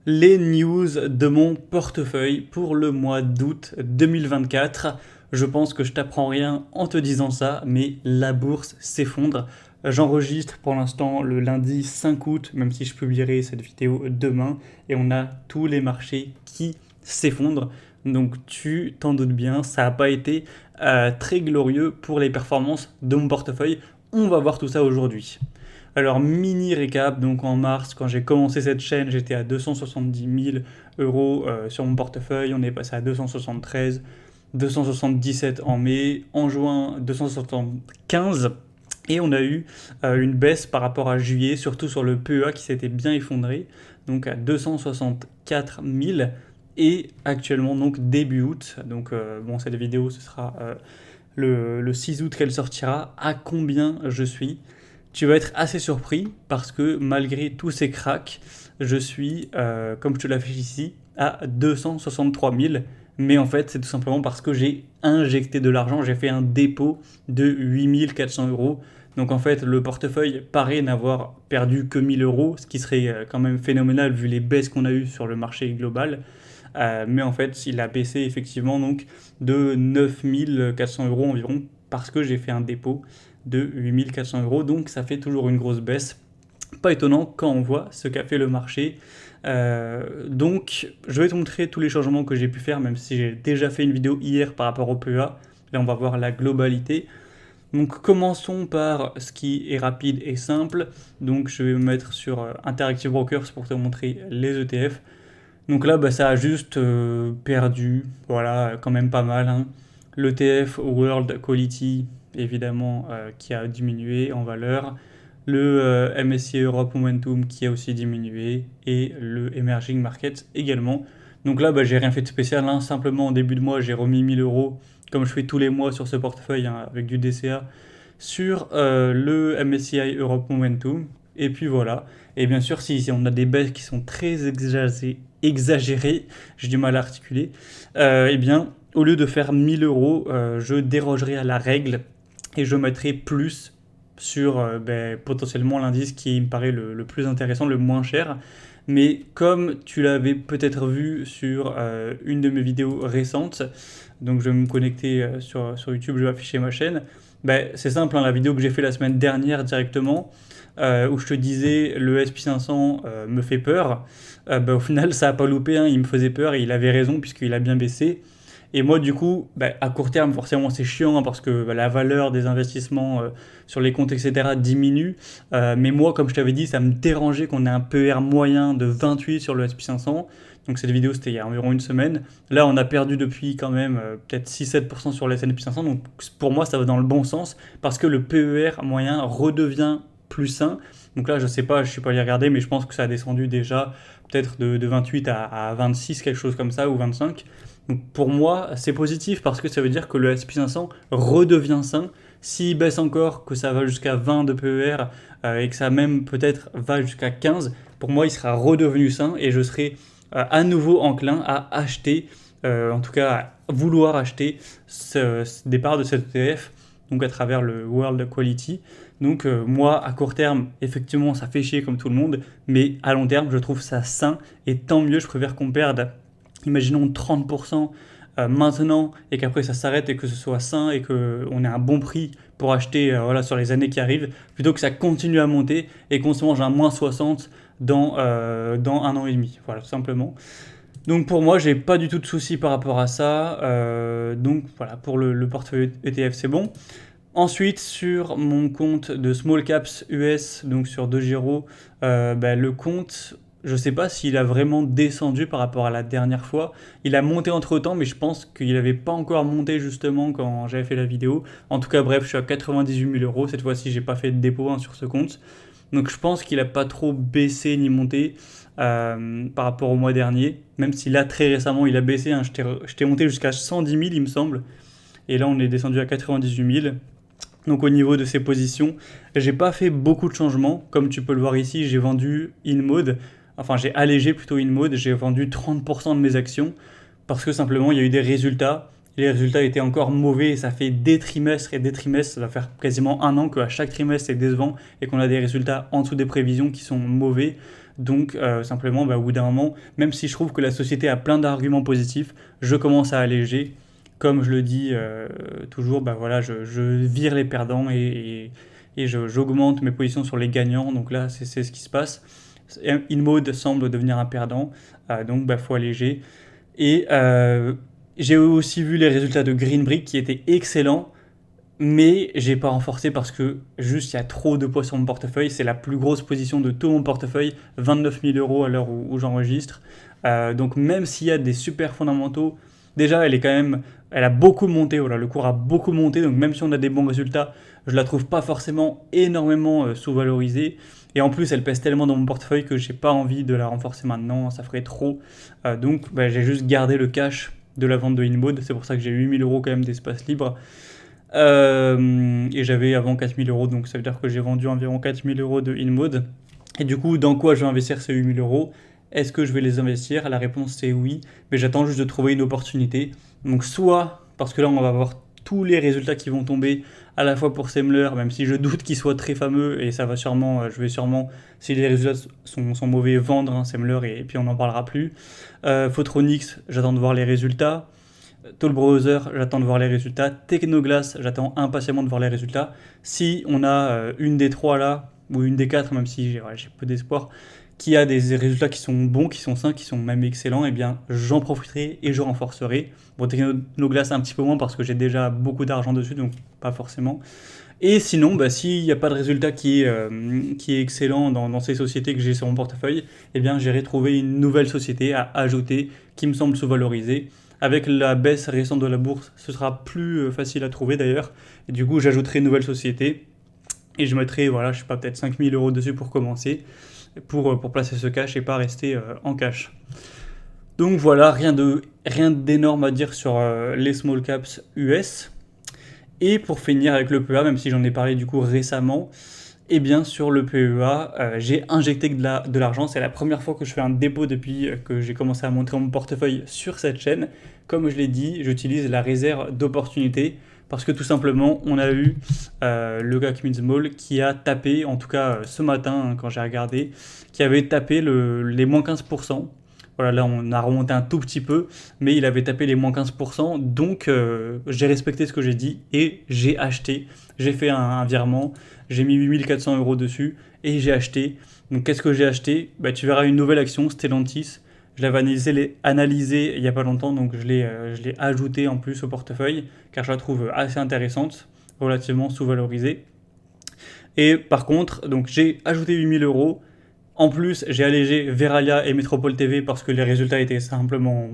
Les news de mon portefeuille pour le mois d'août 2024. Je pense que je t'apprends rien en te disant ça, mais la bourse s'effondre. J'enregistre pour l'instant le lundi 5 août, même si je publierai cette vidéo demain, et on a tous les marchés qui s'effondrent. Donc tu t'en doutes bien, ça n'a pas été très glorieux pour les performances de mon portefeuille. On va voir tout ça aujourd'hui. Alors, mini récap, donc en mars, quand j'ai commencé cette chaîne, j'étais à 270 000 euros sur mon portefeuille. On est passé à 273, 277 en mai, en juin 275. Et on a eu une baisse par rapport à juillet, surtout sur le PEA qui s'était bien effondré, donc à 264 000. Et actuellement, donc début août, donc bon, cette vidéo, ce sera le 6 août qu'elle sortira, à combien je suis. Tu vas être assez surpris parce que malgré tous ces cracks, je suis, comme je te l'affiche ici, à 263 000. Mais en fait, c'est tout simplement parce que j'ai injecté de l'argent, j'ai fait un dépôt de 8 400 euros. Donc en fait, le portefeuille paraît n'avoir perdu que 1 000 euros, ce qui serait quand même phénoménal vu les baisses qu'on a eues sur le marché global. Mais en fait, il a baissé effectivement donc de 9 400 euros environ parce que j'ai fait un dépôt de 8 400 euros. Donc ça fait toujours une grosse baisse. Pas étonnant quand on voit ce qu'a fait le marché. Donc je vais te montrer tous les changements que j'ai pu faire, même si j'ai déjà fait une vidéo hier par rapport au PEA. Là on va voir la globalité. Donc commençons par ce qui est rapide et simple. Donc je vais me mettre sur Interactive Brokers pour te montrer les ETF. Donc là, ça a juste perdu, voilà, quand même pas mal, hein. L'ETF World Quality, évidemment, qui a diminué en valeur. Le MSCI Europe Momentum qui a aussi diminué. Et le Emerging Markets également. Donc là, j'ai rien fait de spécial, hein. Simplement, en début de mois, j'ai remis 1 000 euros, comme je fais tous les mois sur ce portefeuille, hein, avec du DCA, sur le MSCI Europe Momentum. Et puis voilà. Et bien sûr, si on a des baisses qui sont très exagérées, j'ai du mal à articuler, eh bien, au lieu de faire 1 000 euros, je dérogerai à la règle et je mettrai plus sur potentiellement l'indice qui me paraît le plus intéressant, le moins cher. Mais comme tu l'avais peut-être vu sur une de mes vidéos récentes, donc je vais me connecter sur YouTube, je vais afficher ma chaîne. C'est simple, hein, la vidéo que j'ai fait la semaine dernière directement, où je te disais le SP500 me fait peur, au final ça n'a pas loupé, hein, il me faisait peur et il avait raison puisqu'il a bien baissé. Et moi du coup, à court terme forcément c'est chiant, hein, parce que la valeur des investissements sur les comptes etc. diminue. Mais moi comme je t'avais dit, ça me dérangeait qu'on ait un PER moyen de 28 sur le SP500. Donc cette vidéo c'était il y a environ une semaine. Là on a perdu depuis quand même peut-être 6-7% sur le S&P 500. Donc pour moi ça va dans le bon sens parce que le PER moyen redevient plus sain. Donc là je sais pas, je suis pas allé regarder, mais je pense que ça a descendu déjà peut-être de 28 à 26, quelque chose comme ça, ou 25. Donc pour moi c'est positif parce que ça veut dire que le S&P 500 redevient sain. S'il baisse encore, que ça va jusqu'à 20 de PER et que ça même peut-être va jusqu'à 15, pour moi il sera redevenu sain et je serai à nouveau enclin à acheter, en tout cas à vouloir acheter ce départ de cet ETF, donc à travers le World Quality. Donc moi à court terme effectivement ça fait chier comme tout le monde, mais à long terme je trouve ça sain et tant mieux. Je préfère qu'on perde, imaginons 30% maintenant et qu'après ça s'arrête et que ce soit sain et qu'on ait un bon prix pour acheter voilà, sur les années qui arrivent, plutôt que ça continue à monter et qu'on se mange un moins 60 dans 1 an et demi, voilà tout simplement. Donc pour moi j'ai pas du tout de soucis par rapport à ça, donc voilà, pour le portefeuille ETF c'est bon. Ensuite, sur mon compte de Small Caps US, donc sur DeGiro, le compte, je ne sais pas s'il a vraiment descendu par rapport à la dernière fois. Il a monté entre-temps, mais je pense qu'il n'avait pas encore monté justement quand j'avais fait la vidéo. En tout cas, bref, je suis à 98 000 euros. Cette fois-ci, j'ai pas fait de dépôt, hein, sur ce compte. Donc je pense qu'il n'a pas trop baissé ni monté par rapport au mois dernier. Même si là, très récemment, il a baissé, hein. Je t'ai monté jusqu'à 110 000, il me semble. Et là, on est descendu à 98 000. Donc au niveau de ces positions, j'ai pas fait beaucoup de changements. Comme tu peux le voir ici, j'ai vendu InMode. Enfin, j'ai allégé plutôt InMode. J'ai vendu 30% de mes actions parce que simplement, il y a eu des résultats. Les résultats étaient encore mauvais et ça fait des trimestres et des trimestres. Ça va faire quasiment 1 an qu'à chaque trimestre, c'est décevant et qu'on a des résultats en dessous des prévisions qui sont mauvais. Donc simplement, au bout d'un moment, même si je trouve que la société a plein d'arguments positifs, je commence à alléger. Comme je le dis toujours, voilà, je vire les perdants et j'augmente mes positions sur les gagnants. Donc là, c'est ce qui se passe. InMode semble devenir un perdant, donc faut alléger. Et j'ai aussi vu les résultats de Green Brick qui étaient excellents, mais j'ai pas renforcé parce que juste il y a trop de poids sur mon portefeuille. C'est la plus grosse position de tout mon portefeuille, 29 000 euros à l'heure où j'enregistre. Donc même s'il y a des super fondamentaux, déjà elle a beaucoup monté, voilà, le cours a beaucoup monté, donc même si on a des bons résultats, je la trouve pas forcément énormément sous-valorisée. Et en plus, elle pèse tellement dans mon portefeuille que j'ai pas envie de la renforcer maintenant, ça ferait trop. Donc j'ai juste gardé le cash de la vente de InMode, c'est pour ça que j'ai 8 000 euros quand même d'espace libre. Et j'avais avant 4 000 euros, donc ça veut dire que j'ai vendu environ 4 000 euros de InMode. Et du coup, dans quoi je vais investir ces 8 000 euros? Est-ce que je vais les investir? La réponse c'est oui, mais j'attends juste de trouver une opportunité. Donc soit, parce que là on va avoir tous les résultats qui vont tomber à la fois pour Semler, même si je doute qu'il soit très fameux, et ça va sûrement, je vais sûrement, si les résultats sont mauvais, vendre Semler et puis on n'en parlera plus. Photronics, j'attends de voir les résultats. Toll Browser, j'attends de voir les résultats. Technoglass, j'attends impatiemment de voir les résultats. Si on a une des trois là, ou une des quatre, même si j'ai peu d'espoir, qui a des résultats qui sont bons, qui sont sains, qui sont même excellents, eh bien j'en profiterai et je renforcerai. Bon, Technoglass un petit peu moins parce que j'ai déjà beaucoup d'argent dessus, donc pas forcément. Et sinon, s'il n'y a pas de résultat qui est excellent dans ces sociétés que j'ai sur mon portefeuille, eh bien j'irai trouver une nouvelle société à ajouter qui me semble sous-valorisée. Avec la baisse récente de la bourse, ce sera plus facile à trouver d'ailleurs. Et du coup, j'ajouterai une nouvelle société et je mettrai, voilà, je sais pas, peut-être 5 000 euros dessus pour commencer, pour placer ce cash et pas rester en cash. Donc voilà, rien d'énorme à dire sur les small caps US. Et pour finir avec le PEA, même si j'en ai parlé du coup récemment, et bien sur le PEA, j'ai injecté de l'argent. C'est la première fois que je fais un dépôt depuis que j'ai commencé à montrer mon portefeuille sur cette chaîne. Comme je l'ai dit, j'utilise la réserve d'opportunité parce que tout simplement, on a eu le CAC Mid Small qui a tapé, en tout cas ce matin quand j'ai regardé, qui avait tapé les moins 15%. Voilà, là on a remonté un tout petit peu, mais il avait tapé les moins 15%, donc j'ai respecté ce que j'ai dit et j'ai acheté. J'ai fait un virement, j'ai mis 8 400 euros dessus et j'ai acheté. Donc qu'est-ce que j'ai acheté? Tu verras une nouvelle action, Stellantis. Je l'avais analysé il n'y a pas longtemps, donc je l'ai ajouté en plus au portefeuille, car je la trouve assez intéressante, relativement sous-valorisée. Et par contre, donc j'ai ajouté 8 000 euros. En plus, j'ai allégé Veralia et Métropole TV parce que les résultats étaient simplement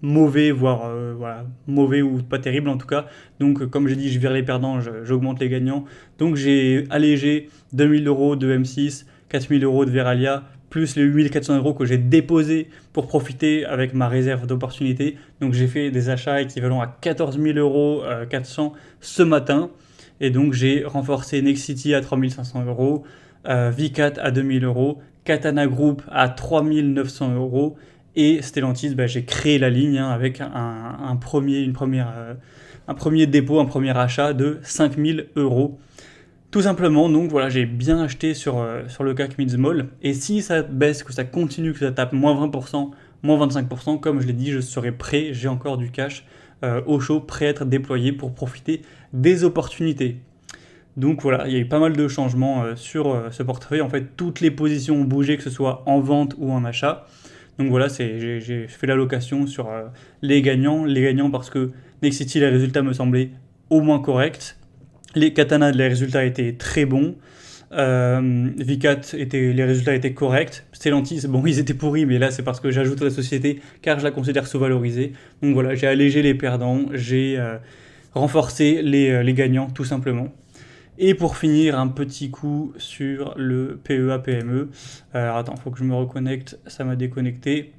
mauvais, voire voilà, mauvais ou pas terribles en tout cas. Donc, comme j'ai dit, je vire les perdants, j'augmente les gagnants. Donc, j'ai allégé 2 000 euros de M6, 4 000 euros de Veralia, plus les 8 400 euros que j'ai déposés pour profiter avec ma réserve d'opportunité. Donc, j'ai fait des achats équivalents à 14 000 euros 400 ce matin. Et donc, j'ai renforcé Nexity à 3 500 euros, Vicat à 2 000 euros, Katana Group à 3 900 euros et Stellantis, j'ai créé la ligne avec un premier dépôt, un premier achat de 5 000 euros. Tout simplement, donc voilà, j'ai bien acheté sur le CAC Mid Small. Et si ça baisse, que ça continue, que ça tape moins 20%, moins 25%, comme je l'ai dit, je serai prêt, j'ai encore du cash au chaud, prêt à être déployé pour profiter des opportunités. Donc voilà, il y a eu pas mal de changements sur ce portefeuille. En fait, toutes les positions ont bougé, que ce soit en vente ou en achat. Donc voilà, j'ai fait l'allocation sur les gagnants. Les gagnants parce que Nexity, les résultats me semblaient au moins corrects. Les Katana, les résultats étaient très bons. Vicat, les résultats étaient corrects. Stellantis, bon, ils étaient pourris, mais là, c'est parce que j'ajoute la société, car je la considère sous-valorisée. Donc voilà, j'ai allégé les perdants, j'ai renforcé les gagnants, tout simplement. Et pour finir, un petit coup sur le PEA-PME. Alors attends, faut que je me reconnecte, ça m'a déconnecté.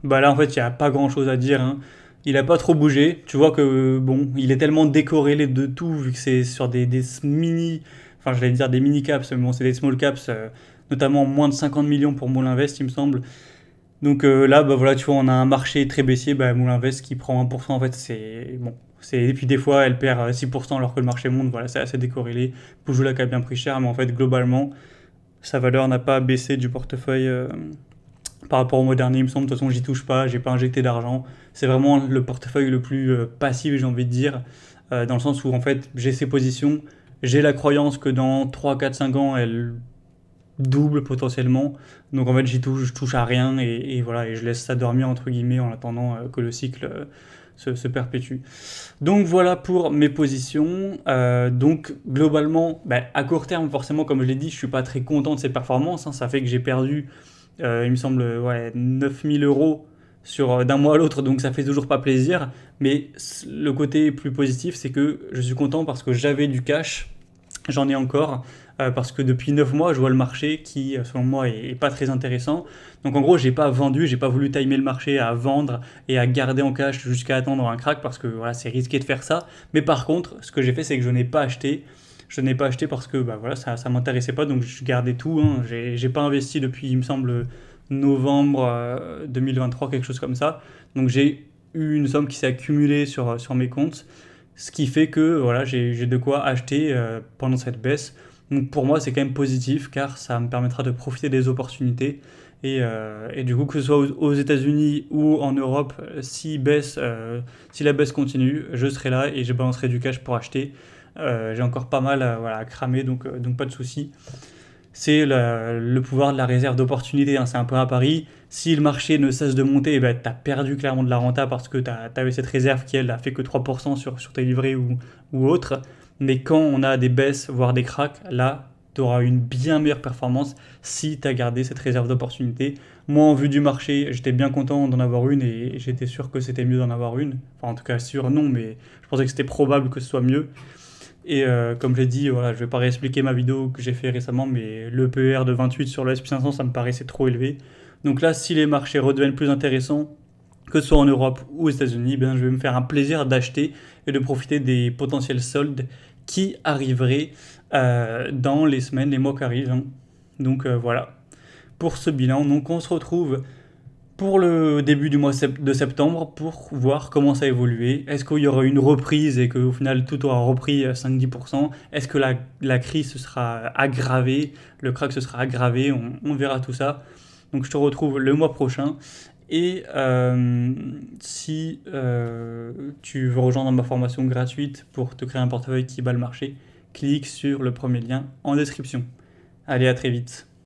Là, en fait, il n'y a pas grand-chose à dire, hein. Il n'a pas trop bougé. Tu vois que, bon, il est tellement décorrélé de tout, vu que c'est sur des mini... Enfin, j'allais dire des mini-caps, mais bon, c'est des small caps, notamment moins de 50 millions pour Molinvest, il me semble. Donc là, voilà, tu vois, on a un marché très baissier, Molinvest qui prend 1%, en fait, c'est... Bon, et puis des fois, elle perd 6% alors que le marché monte, voilà, c'est assez décorrélé. Poujoula qui a bien pris cher, mais en fait, globalement, Sa valeur n'a pas baissé du portefeuille par rapport au mois dernier, il me semble. De toute façon, j'y touche pas, j'ai pas injecté d'argent. C'est vraiment le portefeuille le plus passif, j'ai envie de dire, dans le sens où en fait j'ai ces positions, j'ai la croyance que dans 3, 4, 5 ans, elles doublent potentiellement. Donc en fait, je touche à rien et voilà, et je laisse ça dormir entre guillemets en attendant que le cycle se perpétue. Donc voilà pour mes positions. Donc globalement, bah, à court terme, forcément, comme je l'ai dit, je suis pas très content de ces performances, hein. Ça fait que j'ai perdu, il me semble, ouais, 9000 euros d'un mois à l'autre, donc ça fait toujours pas plaisir. Mais le côté plus positif, c'est que je suis content parce que j'avais du cash, j'en ai encore, parce que depuis 9 mois, je vois le marché qui, selon moi, est pas très intéressant. Donc en gros, j'ai pas vendu, j'ai pas voulu timer le marché à vendre et à garder en cash jusqu'à attendre un crack parce que voilà, c'est risqué de faire ça. Mais par contre, ce que j'ai fait, c'est que je n'ai pas acheté. Je n'ai pas acheté parce que bah, voilà, ça m'intéressait pas, donc je gardais tout, hein. J'ai pas investi depuis, il me semble, novembre 2023, quelque chose comme ça. Donc j'ai eu une somme qui s'est accumulée sur mes comptes, ce qui fait que voilà, j'ai de quoi acheter pendant cette baisse. Donc pour moi, c'est quand même positif car ça me permettra de profiter des opportunités. Et du coup, que ce soit aux États-Unis ou en Europe, si la baisse continue, je serai là et je balancerai du cash pour acheter. J'ai encore pas mal voilà, à cramer, donc pas de souci. C'est le pouvoir de la réserve d'opportunité, hein. C'est un peu à Paris. Si le marché ne cesse de monter, eh ben, tu as perdu clairement de la renta parce que tu avais cette réserve qui, elle, a fait que 3% sur tes livrets ou autres. Mais quand on a des baisses, voire des cracks, là, tu auras une bien meilleure performance si tu as gardé cette réserve d'opportunité. Moi, en vue du marché, j'étais bien content d'en avoir une et j'étais sûr que c'était mieux d'en avoir une. Enfin, en tout cas, sûr, non, mais je pensais que c'était probable que ce soit mieux. Et comme j'ai dit, voilà, je vais pas réexpliquer ma vidéo que j'ai fait récemment, mais le PER de 28 sur le SP500, ça me paraissait trop élevé. Donc là, si les marchés redeviennent plus intéressants, que ce soit en Europe ou aux États-Unis, ben, je vais me faire un plaisir d'acheter et de profiter des potentiels soldes qui arriveraient dans les semaines, les mois qui arrivent, hein. Donc voilà pour ce bilan. Donc on se retrouve pour le début du mois de septembre pour voir comment ça a évolué. Est-ce qu'il y aura une reprise et qu'au final tout aura repris à 5-10%? Est-ce que la crise se sera aggravée? Le crack se sera aggravé? On verra tout ça. Donc je te retrouve le mois prochain. Et si tu veux rejoindre ma formation gratuite pour te créer un portefeuille qui bat le marché, clique sur le premier lien en description. Allez, à très vite.